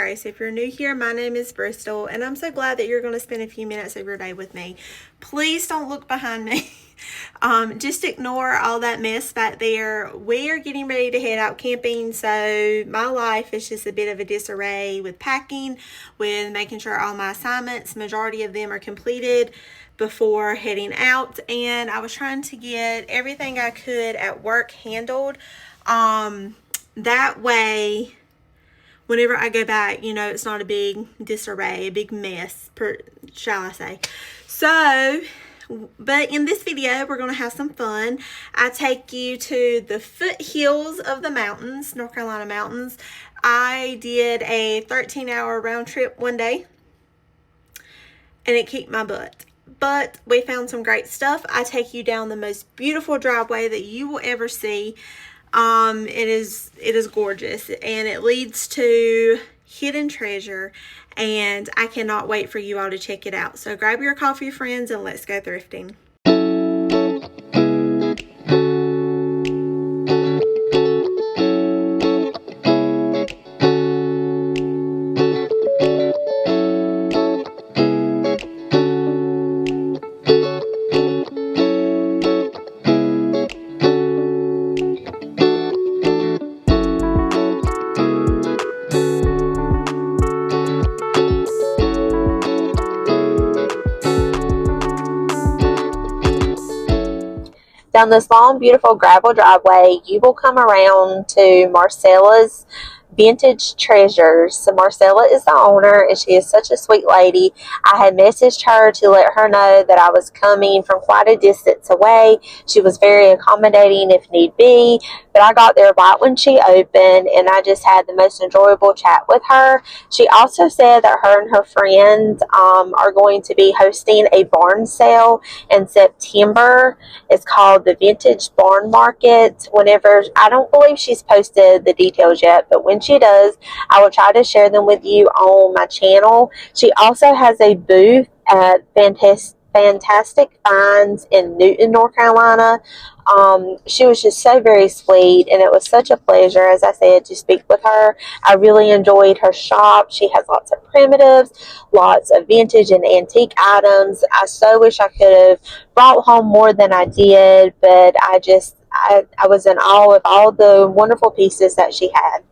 Grace. If you're new here, my name is Bristol, and I'm so glad that you're going to spend a few minutes of your day with me. Please don't look behind me. Just ignore all that mess back there. We are getting ready to head out camping, so my life is just a bit of a disarray with packing, with making sure all my assignments, majority of them, are completed before heading out. And I was trying to get everything I could at work handled. That way, whenever I go back, you know, it's not a big disarray, a big mess, shall I say. So, but in this video, we're going to have some fun. I take you to the foothills of the mountains, North Carolina mountains. I did a 13-hour round trip one day, and it kicked my butt. But we found some great stuff. I take you down the most beautiful driveway that you will ever see. It is gorgeous, and it leads to hidden treasure, and I cannot wait for you all to check it out. So grab your coffee, friends, and let's go thrifting. Down this long, beautiful gravel driveway, you will come around to Marcella's Vintage Treasures. So Marcella is the owner, and she is such a sweet lady. I had messaged her to let her know that I was coming from quite a distance away. She was very accommodating if need be, but I got there right when she opened, and I just had the most enjoyable chat with her. She also said that her and her friends are going to be hosting a barn sale in September. It's called the Vintage Barn Market. Whenever, I don't believe she's posted the details yet, but when she does, I will try to share them with you on my channel. She also has a booth at Fantastic Finds in Newton, North Carolina. She was just so very sweet, and it was such a pleasure, as I said, to speak with her. I really enjoyed her shop. She has lots of primitives, lots of vintage and antique items. I so wish I could have brought home more than I did, but I was in awe of all the wonderful pieces that she had.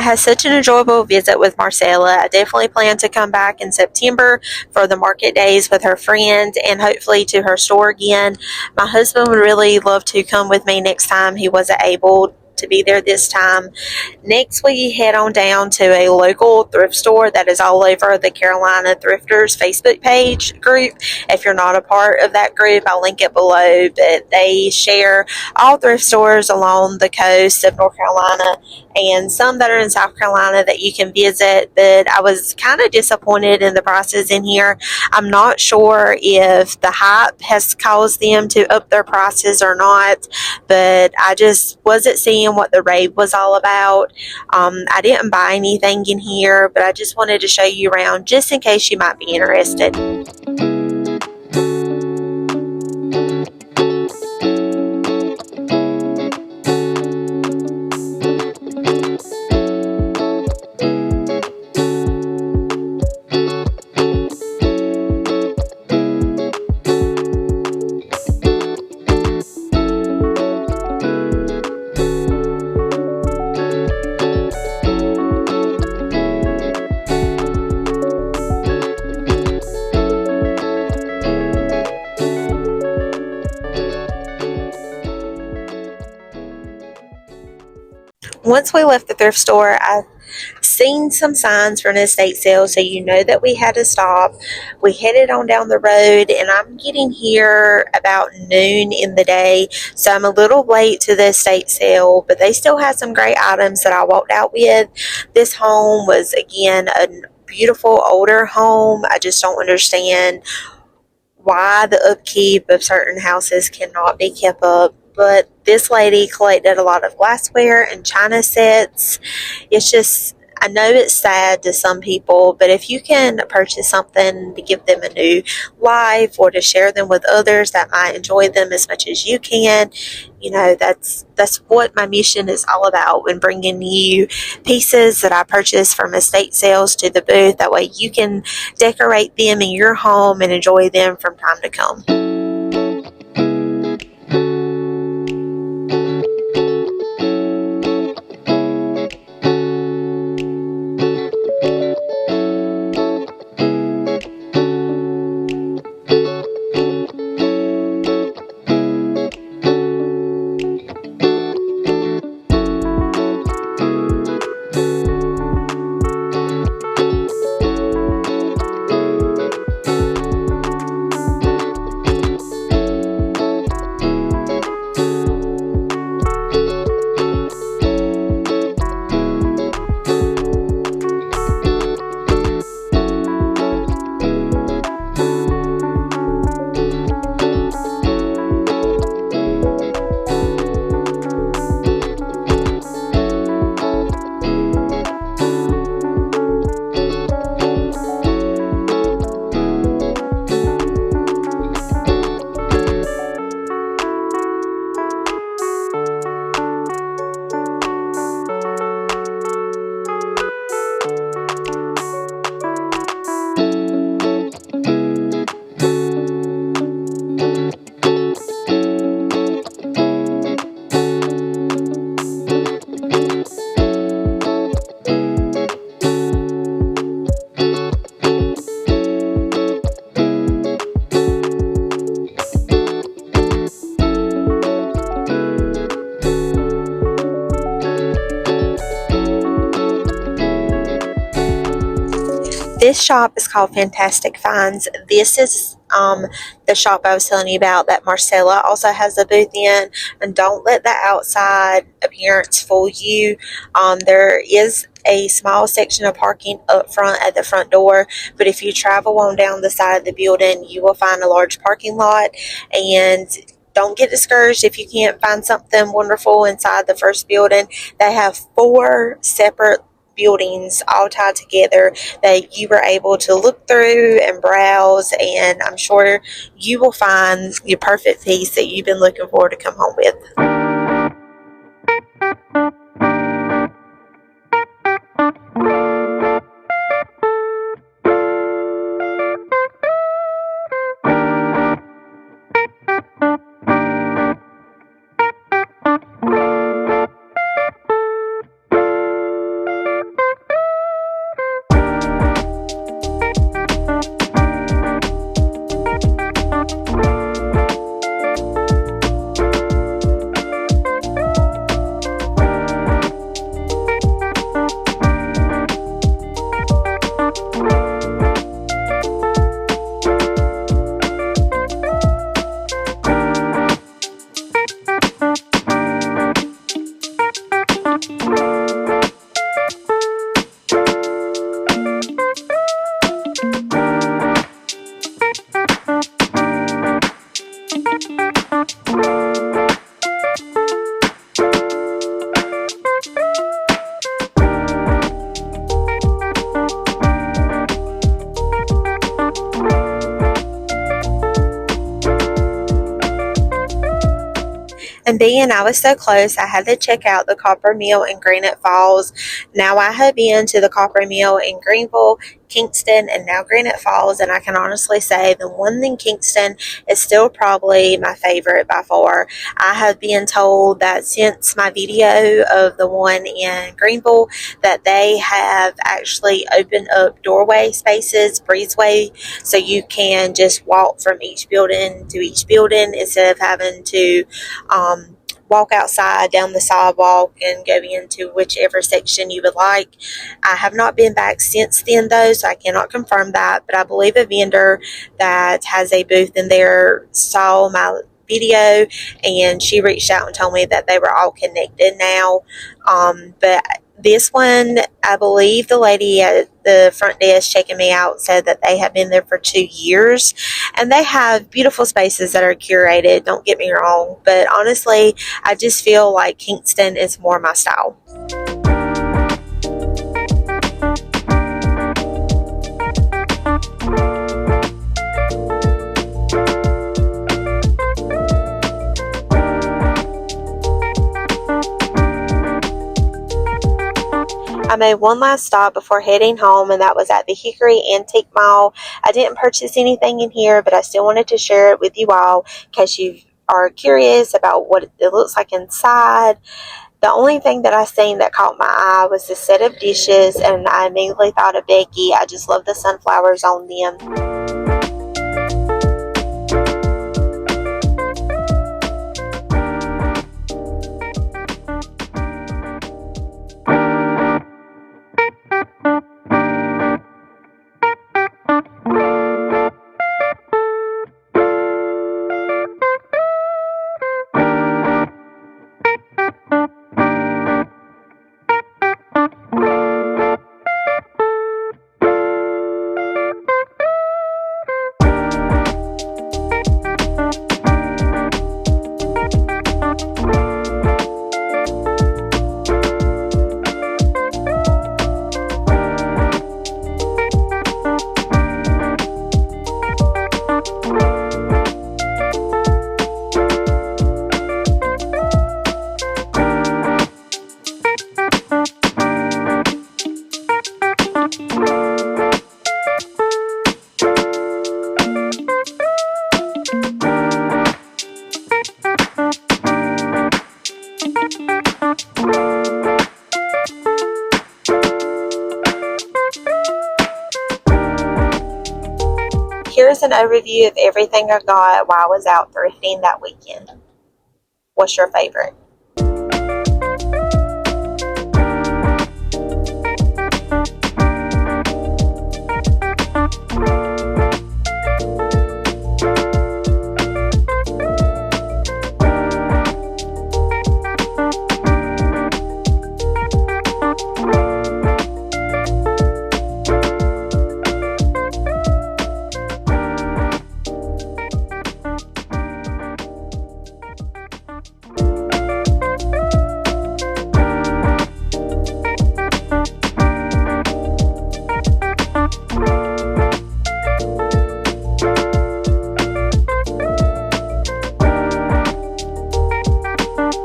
had such an enjoyable visit with Marcella. I definitely plan to come back in September for the market days with her friend and hopefully to her store again. My husband would really love to come with me next time. He wasn't able to be there this time. Next, we head on down to a local thrift store that is all over the Carolina Thrifters Facebook page group. If you're not a part of that group, I'll link it below. But they share all thrift stores along the coast of North Carolina and some that are in South Carolina that you can visit. But I was kind of disappointed in the prices in here. I'm not sure if the hype has caused them to up their prices or not, but I just wasn't seeing what the rave was all about. I didn't buy anything in here, but I just wanted to show you around just in case you might be interested. Once we left the thrift store, I seen some signs for an estate sale, so you know that we had to stop. We headed on down the road, and I'm getting here about noon in the day, so I'm a little late to the estate sale, but they still had some great items that I walked out with. This home was, again, a beautiful older home. I just don't understand why the upkeep of certain houses cannot be kept up. But this lady collected a lot of glassware and china sets. It's just, I know it's sad to some people, but if you can purchase something to give them a new life or to share them with others that might enjoy them as much as you can, you know, that's what my mission is all about when bringing you pieces that I purchase from estate sales to the booth. That way you can decorate them in your home and enjoy them from time to come. This shop is called Fantastic Finds. This is the shop I was telling you about that Marcella also has a booth in. And don't let the outside appearance fool you. There is a small section of parking up front at the front door, but if you travel on down the side of the building, you will find a large parking lot. And don't get discouraged if you can't find something wonderful inside the first building. They have 4 separate buildings all tied together that you were able to look through and browse, and I'm sure you will find your perfect piece that you've been looking forward to come home with. And being I was so close, I had to check out the Copper Mill in Granite Falls. Now I have been to the Copper Mill in Greenville, Kingston, and now Granite Falls, and I can honestly say the one in Kingston is still probably my favorite by far. I have been told that since my video of the one in Greenville that they have actually opened up doorway spaces, breezeway, so you can just walk from each building to each building instead of having to walk outside down the sidewalk and go into whichever section you would like. I have not been back since then though, so I cannot confirm that, but I believe a vendor that has a booth in there saw my video and she reached out and told me that they were all connected now. But this one, I believe the lady at the front desk checking me out said that they have been there for 2 years, and they have beautiful spaces that are curated, don't get me wrong, but honestly, I just feel like Kingston is more my style. I made one last stop before heading home, and that was at the Hickory Antique Mall. I didn't purchase anything in here, but I still wanted to share it with you all in case you are curious about what it looks like inside. The only thing that I seen that caught my eye was the set of dishes, and I immediately thought of Becky. I just love the sunflowers on them. Here's an overview of everything I got while I was out thrifting that weekend. What's your favorite?